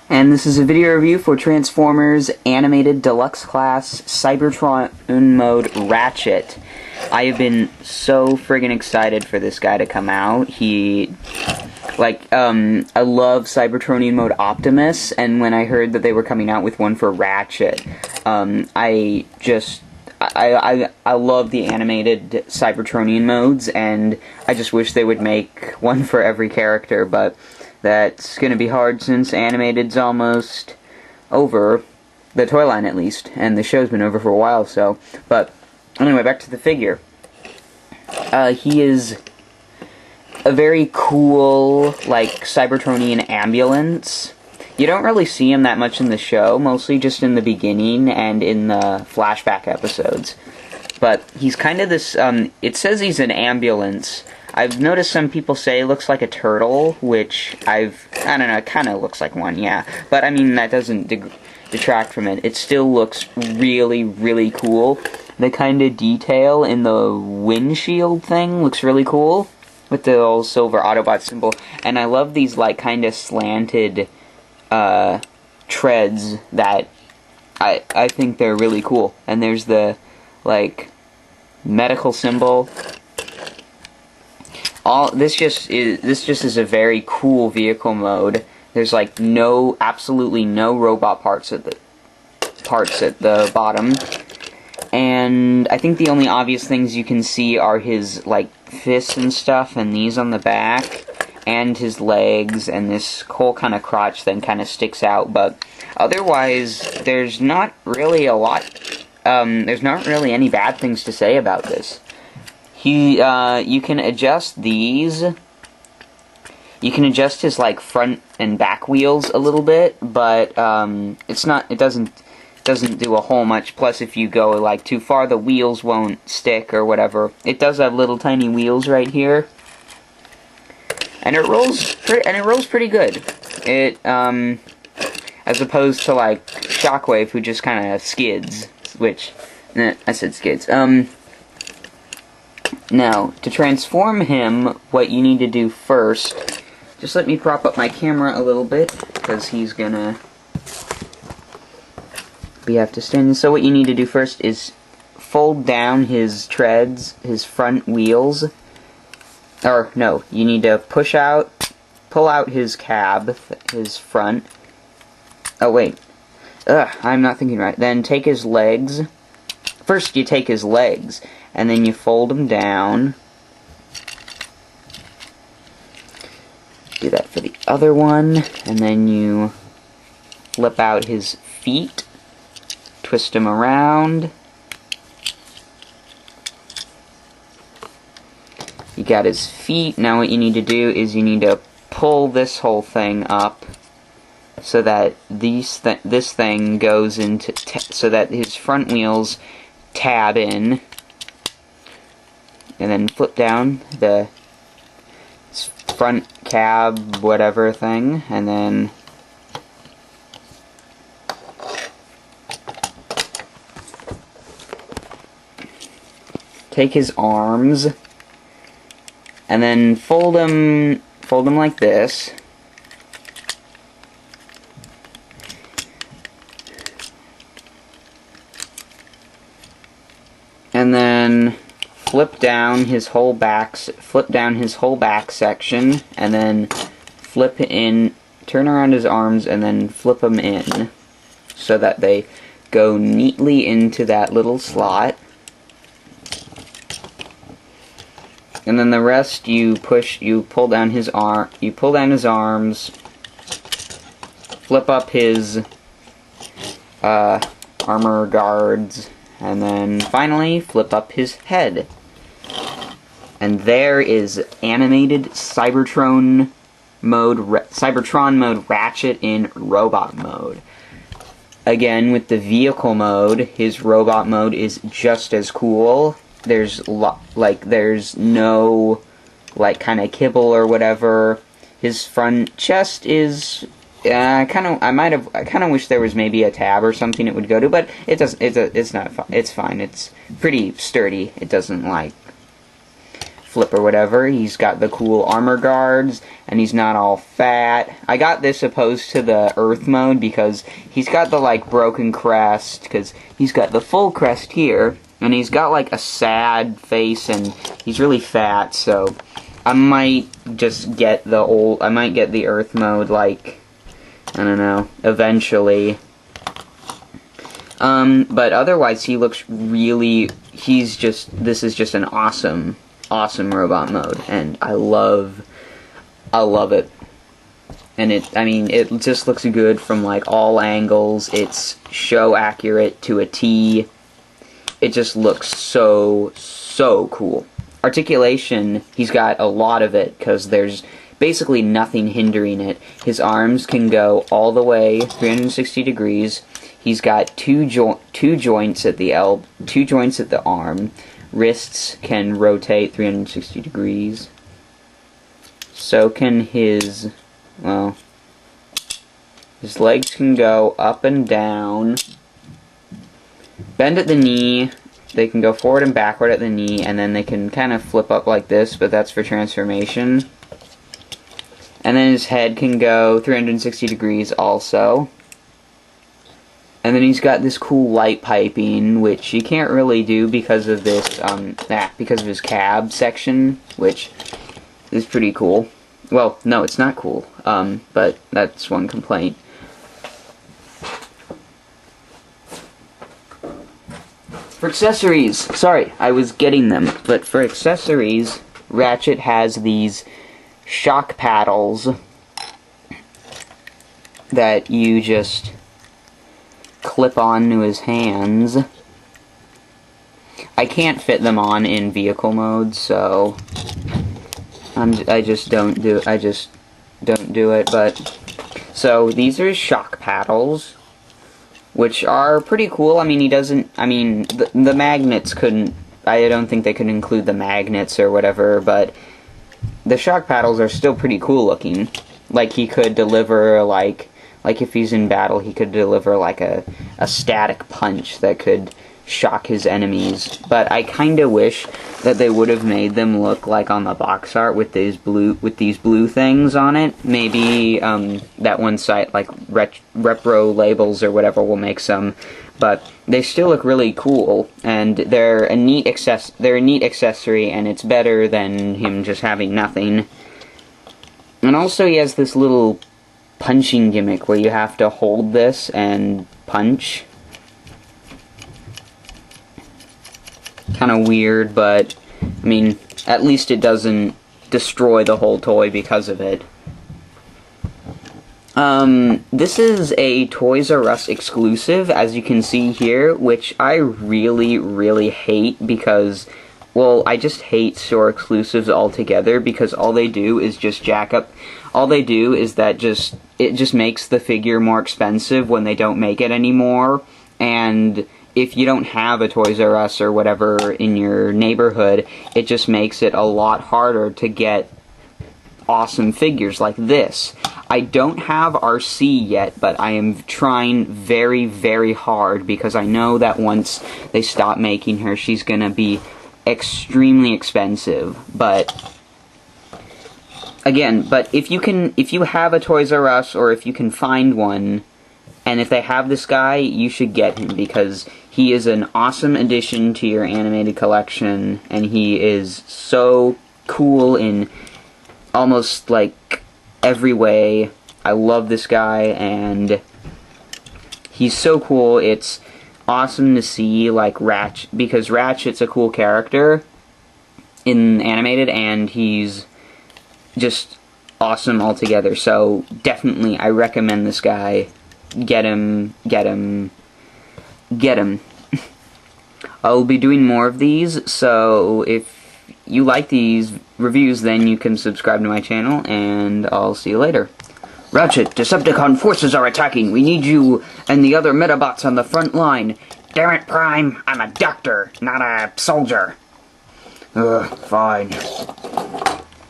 And this is a video review for Transformers Animated Deluxe Class Cybertron Mode Ratchet. I have been so friggin' excited for this guy to come out. I love Cybertronian Mode Optimus, and when I heard that they were coming out with one for Ratchet, I love the animated Cybertronian modes, and I just wish they would make one for every character, but that's gonna be hard since animated's almost over, the toy line at least, and the show's been over for a while, so, but anyway, back to the figure. He is a very cool, Cybertronian ambulance. You don't really see him that much in the show, mostly just in the beginning and in the flashback episodes. But he's kind of this, it says he's an ambulance. I've noticed some people say it looks like a turtle, which I don't know, it kind of looks like one, yeah. But, I mean, that doesn't detract from it. It still looks really, really cool. The kind of detail in the windshield thing looks really cool, with the old silver Autobot symbol. And I love these, kind of slanted treads that I think they're really cool. And there's the, medical symbol. This just is a very cool vehicle mode. There's absolutely no robot parts at the bottom. And I think the only obvious things you can see are his fists and stuff, and these on the back, and his legs, and this whole kind of crotch thing kind of sticks out, but otherwise there's not really a lot, there's not really any bad things to say about this. You can adjust these. You can adjust his front and back wheels a little bit, but it doesn't do a whole much. Plus, if you go too far, the wheels won't stick or whatever. It does have little tiny wheels right here, and it rolls pretty good. It as opposed to Shockwave, who just kind of skids. Which I said skids. Now, to transform him, what you need to do first, just let me prop up my camera a little bit, because he's gonna have to stand. So what you need to do first is fold down his treads, his front wheels, or no, you need to pull out his cab, his front. Oh wait, I'm not thinking right. Then take his legs. First you take his legs, and then you fold them down. Do that for the other one, and then you flip out his feet, twist them around. You got his feet. Now what you need to do is you need to pull this whole thing up so that this thing goes into so that his front wheels tab in, and then flip down the front cab whatever thing, and then take his arms and then fold them like this. And then flip down his whole back section, and then turn around his arms, and then flip them in, so that they go neatly into that little slot. And then the rest you pull down his arms, flip up his armor guards, and then finally flip up his head. And there is animated Cybertron mode Ratchet in robot mode. Again, with the vehicle mode, his robot mode is just as cool. There's no kind of kibble or whatever. His front chest is I kind of wish there was maybe a tab or something it would go to, but it doesn't. It's not. It's fine. It's pretty sturdy. It doesn't flip or whatever. He's got the cool armor guards, and he's not all fat. I got this opposed to the Earth mode because he's got the, like, broken crest, because he's got the full crest here, and he's got, like, a sad face, and he's really fat, so I might just get the Earth mode, like, I don't know, eventually. But otherwise he looks really, this is just an awesome robot mode, and I love it. And it just looks good from, like, all angles. It's show accurate to a T. It just looks so cool. Articulation, he's got a lot of it, because there's basically nothing hindering it. His arms can go all the way 360 degrees. He's got two joints at the arm. Wrists can rotate 360 degrees. So can his legs can go up and down. Bend at the knee. They can go forward and backward at the knee, and then they can kind of flip up like this, but that's for transformation. And then his head can go 360 degrees also. And then he's got this cool light piping, which you can't really do because of this, because of his cab section, which is pretty cool. Well, no, it's not cool, but that's one complaint. For accessories, sorry, I was getting them, but for accessories, Ratchet has these shock paddles that you just clip onto his hands. I can't fit them on in vehicle mode, so I just don't do it. But so these are his shock paddles, which are pretty cool. I mean, the magnets couldn't. I don't think they could include the magnets or whatever, but the shock paddles are still pretty cool looking. Like, he could deliver, like if he's in battle, he could deliver, like, a static punch that could shock his enemies. But I kinda wish that they would have made them look like on the box art with these blue things on it. Maybe, that one site, like, Repro Labels or whatever, will make some. But they still look really cool, and they're a neat accessory, and it's better than him just having nothing. And also he has this little punching gimmick where you have to hold this and punch. Kinda weird, but I mean, at least it doesn't destroy the whole toy because of it. This is a Toys R Us exclusive, as you can see here, which I really hate because, well, I just hate store exclusives altogether, because all they do is just jack up. All they do is that it just makes the figure more expensive when they don't make it anymore, and if you don't have a Toys R Us or whatever in your neighborhood, it just makes it a lot harder to get awesome figures like this. I don't have RC yet, but I am trying very hard, because I know that once they stop making her, she's gonna be extremely expensive. But again, if you have a Toys R Us, or if you can find one, and if they have this guy, you should get him, because he is an awesome addition to your animated collection, and he is so cool in almost, like, every way. I love this guy, and he's so cool. It's awesome to see, like, Ratchet, because Ratchet's a cool character in animated, and he's just awesome altogether. So definitely, I recommend this guy. Get him. I'll be doing more of these, so if you like these reviews, then you can subscribe to my channel, and I'll see you later. Ratchet, Decepticon forces are attacking. We need you and the other Metabots on the front line. Damn it, Prime. I'm a doctor, not a soldier. Ugh, fine.